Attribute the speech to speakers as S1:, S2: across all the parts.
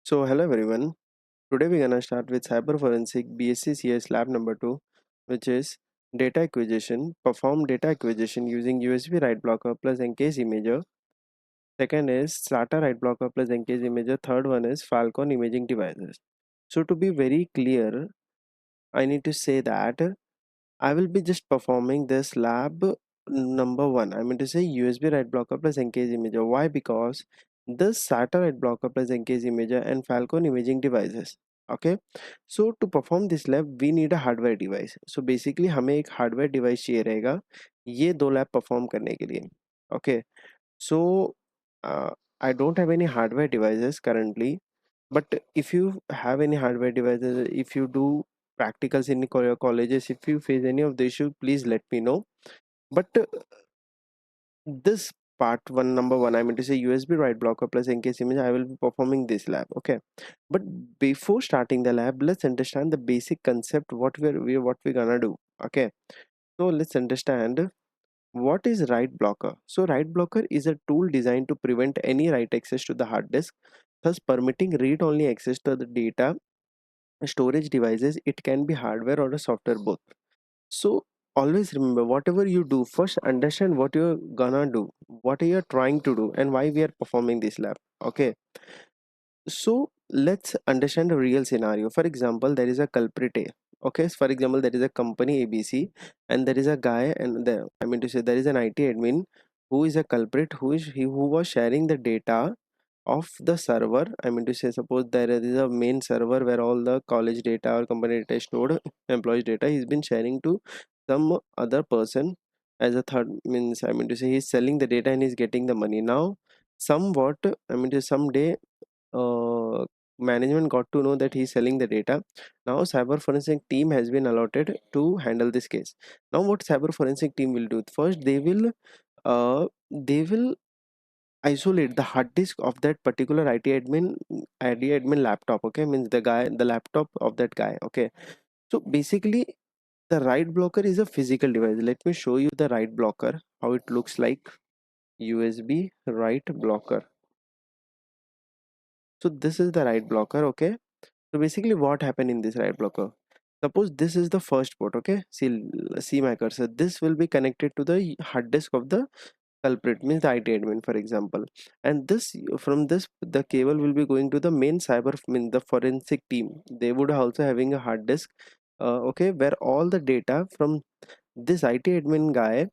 S1: So hello everyone. Today we're gonna start with Cyber Forensic BSc CS lab number 2, which is data acquisition. Perform data acquisition using USB write blocker plus encase imager. Second is SATA write blocker plus encase imager. Third one is Falcon imaging devices. So to be very clear, I need to say that I will be just performing this lab number one. I mean to say USB write blocker plus encase imager. Why? Because this SATA write blocker plus encase imager and Falcon imaging devices. Okay, so to perform this lab we need a hardware device. So basically हमें एक hardware device चाहिए रहेगा ये दो lab perform करने के लिए. Okay, so uh, I don't have any hardware devices currently, but if you have any hardware devices, if you do practicals in your colleges, if you face any of the issue, please let me know. But this part one number one, I mean to say USB write blocker plus encase image, I will be performing this lab. Okay, but before starting the lab, let's understand the basic concept what we're gonna do. Okay, so let's understand what is write blocker. So write blocker is a tool designed to prevent any write access to the hard disk, thus permitting read only access to the data storage devices. It can be hardware or a software both. So always remember, whatever you do, first understand what you're gonna do, what are you trying to do, and why we are performing this lab. Okay, so let's understand a real scenario. For example, there is a culprit A. Okay, so for example, there is a company ABC, and there is a guy, and I mean to say there is an IT admin who is a culprit, who was sharing the data of the server. I mean to say, suppose there is a main server where all the college data or company data is stored, employees data, he's been sharing to some other person as a third. Means, I mean to say, he's selling the data and he's getting the money. Now somewhat, I mean to say, someday uh, management got to know that he's selling the data. Now cyber forensic team has been allotted to handle this case. Now what cyber forensic team will do, first they will isolate the hard disk of that particular IT admin laptop. Okay, means the laptop of that guy. Okay, so basically the write blocker is a physical device. Let me show you the write blocker, how it looks like. USB write blocker. So this is the write blocker. Okay, so basically what happened in this write blocker, suppose this is the first port. Okay, see my cursor, this will be connected to the hard disk of the culprit, means the IT admin for example, and this, from this the cable will be going to the main cyber, mean the forensic team. They would also having a hard disk, okay, where all the data from this IT admin guy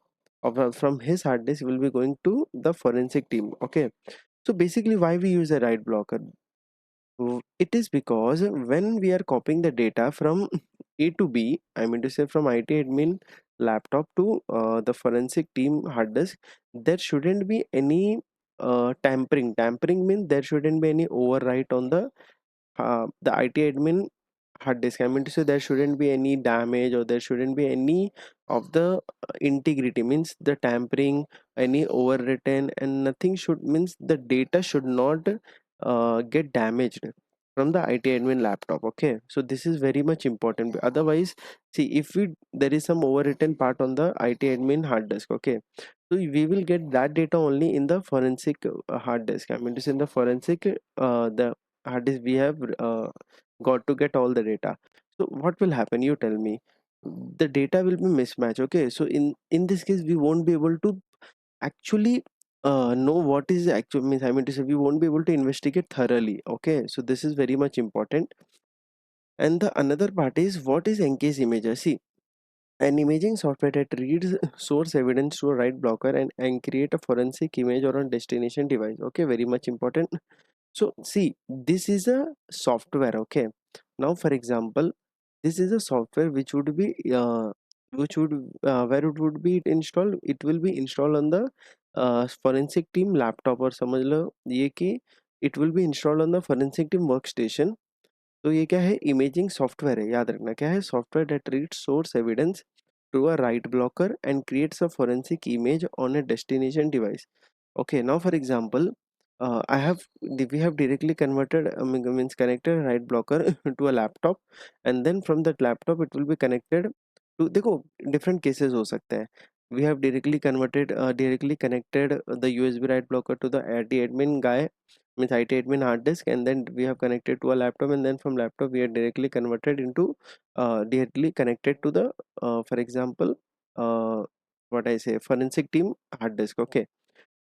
S1: from his hard disk will be going to the forensic team. Okay, so basically why we use a write blocker. It is because when we are copying the data from A to B, I mean to say from IT admin laptop to the forensic team hard disk, there shouldn't be any tampering. Tampering means there shouldn't be any overwrite on the IT admin hard disk. I mean to say there shouldn't be any damage, or there shouldn't be any of the integrity, means the tampering, any overwritten, and nothing should, means the data should not get damaged from the IT admin laptop. Okay, so this is very much important. Otherwise, see, if we there is some overwritten part on the IT admin hard disk. Okay, so we will get that data only in the forensic hard disk. I mean to say in the forensic the hard disk we have got to get all the data. So what will happen, you tell me? The data will be mismatched. Okay, so in this case we won't be able to actually know what is actual, means I mean to say we won't be able to investigate thoroughly. Okay, so this is very much important. And the another part is, what is encase imager? See, an imaging software that reads source evidence to a write blocker and create a forensic image or a destination device. Okay, very much important. So see, this is a software. Okay, now for example, this is a software which would be where it would be installed. It will be installed on the forensic team laptop, और समझ लो ये कि it will be installed on the forensic team workstation. तो ये क्या है, imaging software है, याद रखना क्या है, software that read source evidence through a write blocker and creates a forensic image on a destination device. Okay, now for example, we have directly converted, means connected a write blocker to a laptop, and then from that laptop it will be connected to, देखो different cases हो सकते हैं. We have directly connected the USB write blocker to the admin guy, means IT admin hard disk, and then we have connected to a laptop, and then from laptop we are directly connected to the for example uh, what I say forensic team hard disk. Okay,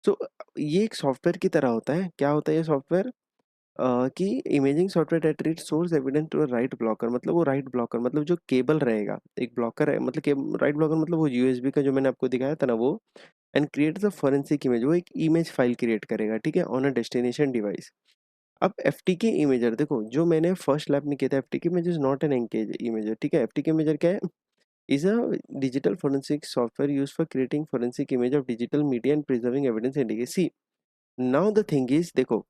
S1: so ये एक software की तरह होता है। क्या होता है ये सॉफ्टवेयर? कि imaging software that read source evidence to a write blocker, मतलब वो राइट ब्लॉकर मतलब जो केबल रहेगा, एक ब्लॉकर है मतलब के राइट ब्लॉकर मतलब वो यूएसबी का जो मैंने आपको दिखाया था ना वो, and create the forensic image, वो एक इमेज फाइल क्रिएट करेगा, ठीक है, ऑन अ डेस्टिनेशन डिवाइस। अब एफटीके इमेजर देखो, जो मैंने फर्स्ट लैब में किया था, FTK image is not an EnCase imager, ठीक है। एफटीके इमेजर क्या है? Is a digital forensic software use for creating forensic image of digital media and preserving evidence indicate. See now the thing is, देखो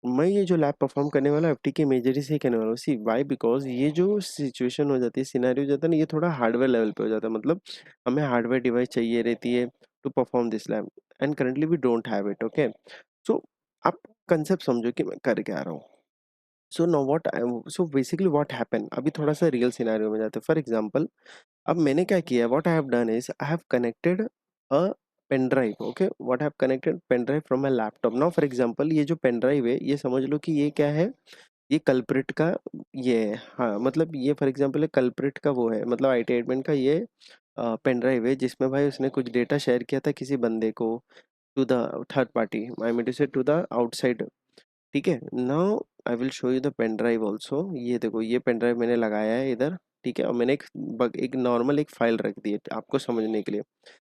S1: मैं ये जो lab perform करने वाला एफटीके इमेजरी से ही करने वाला हूँ। सी वाई? बिकॉज ये जो सिचुएशन हो जाती है, सिनेरियो हो जाता है ना, ये थोड़ा हार्डवेयर लेवल पे हो जाता है, मतलब हमें हार्डवेयर डिवाइस चाहिए रहती है to perform this lab, and currently we don't have it. Okay, so आप कंसेप्ट समझो कि मैं कर क्या रहा हूँ। So no what so basically what happen, अभी थोड़ा सा रियल सिनेरियो में जाते हैं। फॉर एग्जांपल, अब मैंने क्या किया, what I have done is I have connected a pen drive. Okay, what have connected pen drive from my laptop. Now for example, ये जो पेन ड्राइव है, ये समझ लो कि ये क्या है, ये कल्प्रिट का ये है। हाँ, मतलब ये फॉर एग्जांपल कल्प्रिट का वो है, मतलब आईटी एडमिन का ये पेन ड्राइव है, जिसमें भाई उसने कुछ डेटा शेयर किया था किसी बंदे को, to the third party, I mean to say to the outside. ठीक है, now I will show you the pen drive also. ये देखो, ये पेन ड्राइव मैंने लगाया है इधर, ठीक है, और मैंने एक नॉर्मल एक फाइल रख दी है आपको समझने के लिए।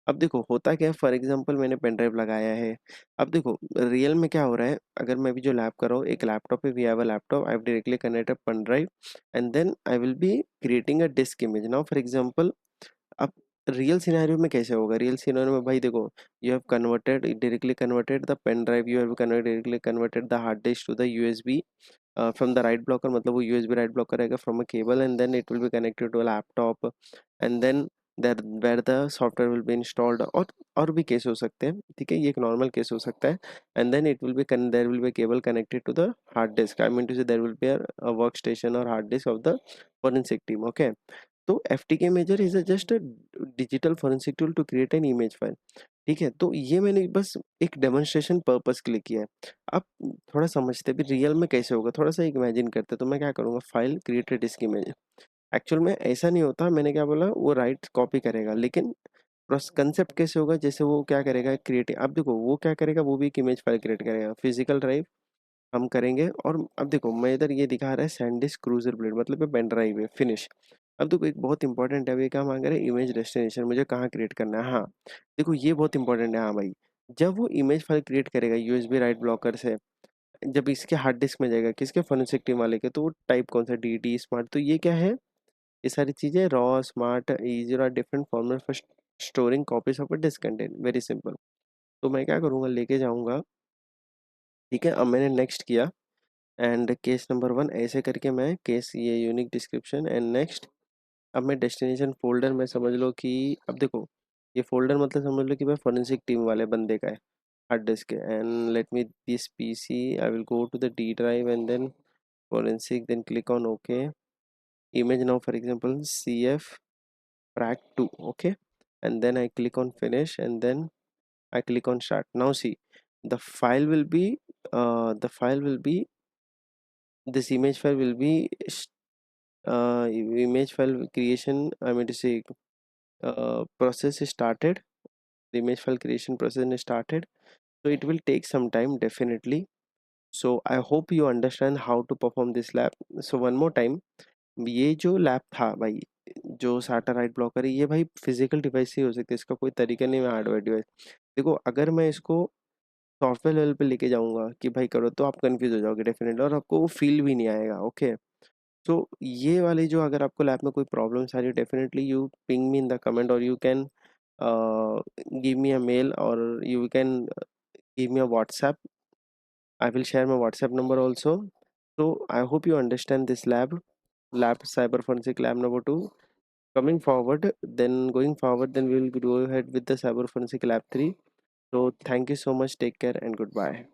S1: अब देखो होता क्या है, फॉर एग्जांपल मैंने पेन ड्राइव लगाया है। अब देखो रियल में क्या हो रहा है, अगर मैं भी जो लैब कर रहा हूँ, एक लैपटॉप पे, we have a laptop, I have directly connected pen drive, and then I will be creating a disk image. Now for example, अब रियल सिनेरियो में कैसे होगा? रियल सिनेरियो में भाई देखो, you have converted directly converted the pen drive, you have converted directly converted the hard disk to the USB from the right blocker, मतलब वो USB write blocker रहेगा from a cable, and then it will be connected to a laptop, and then there where the software will be installed, और भी case हो सकते हैं, ठीक है, ये एक नॉर्मल केस हो सकता है। and then it will be there will be a cable connected to the hard disk, I mean to say there will be a workstation or hard disk of the forensic team। okay, तो FTK imager is just a digital forensic tool to create an image file. ठीक है, तो ये मैंने बस एक demonstration purpose के लिए किया है। अब थोड़ा समझते हैं भी रियल में कैसे होगा, थोड़ा सा इमेजिन करते हैं। तो मैं क्या करूँगा, file created disc image, actual में ऐसा नहीं होता, मैंने क्या बोला, वो राइट कॉपी करेगा, लेकिन कंसेप्ट कैसे होगा, जैसे वो क्या करेगा क्रिएट, अब देखो वो क्या करेगा, वो भी एक इमेज फाइल क्रिएट करेगा, फिजिकल ड्राइव हम करेंगे। और अब देखो मैं इधर ये दिखा रहा है सैनडिस्क क्रूजर ब्लेड, मतलब ये पेन ड्राइव है फिनिश। अब देखो एक बहुत इंपॉर्टेंट है, ये क्या मांग रहा है, इमेज डेस्टिनेशन मुझे कहाँ क्रिएट करना है। हाँ देखो ये बहुत इंपॉर्टेंट है। हाँ भाई, जब वो इमेज फाइल क्रिएट करेगा यूएसबी राइट ब्लॉकर से, जब इसके हार्ड डिस्क में जाएगा, किसके, फोरेंसिक टीम वाले के, तो वो टाइप कौन सा, डी टी स्मार्ट, तो ये क्या है, ये सारी चीज़ें रॉ स्मार्ट इजी और different format for storing copies of a disk content, very simple. तो मैं क्या करूँगा, लेके जाऊँगा, ठीक है। अब मैंने नेक्स्ट किया, एंड केस नंबर वन ऐसे करके मैं केस, ये यूनिक डिस्क्रिप्शन एंड नेक्स्ट। अब मैं डेस्टिनेशन फोल्डर में समझ लो कि, अब देखो ये फोल्डर मतलब समझ लो कि मैं फोरेंसिक टीम वाले बंदे का है हार्ड डिस्क है, and let me this PC, I will go to the D drive and then forensic, then click on okay image, now for example cf prac 2, okay, and then I click on finish, and then I click on start. Now see, the file will be the file will be, this image file will be image file creation, I mean to say process is started, the image file creation process is started, so it will take some time definitely. So I hope you understand how to perform this lab. So one more time, ये जो lab था भाई, जो साटा right blocker है, ये भाई physical device ही हो सकता है, इसका कोई तरीका नहीं है हार्डवेयर डिवाइस। देखो अगर मैं इसको सॉफ्टवेयर लेवल पे लेके जाऊंगा कि भाई करो, तो आप कंफ्यूज हो जाओगे डेफिनेटली, और आपको वो फील भी नहीं आएगा। ओके, तो ये वाली जो, अगर आपको लैब में कोई प्रॉब्लम आ रही है, definitely you ping me in the comment, और you can give me a mail, और you can give me a WhatsApp, I will share my WhatsApp number also. So I hope you understand this lab cyber forensic lab number two. Coming forward, then going forward, then we will go ahead with the cyber forensic lab 3. So thank you so much. Take care and goodbye.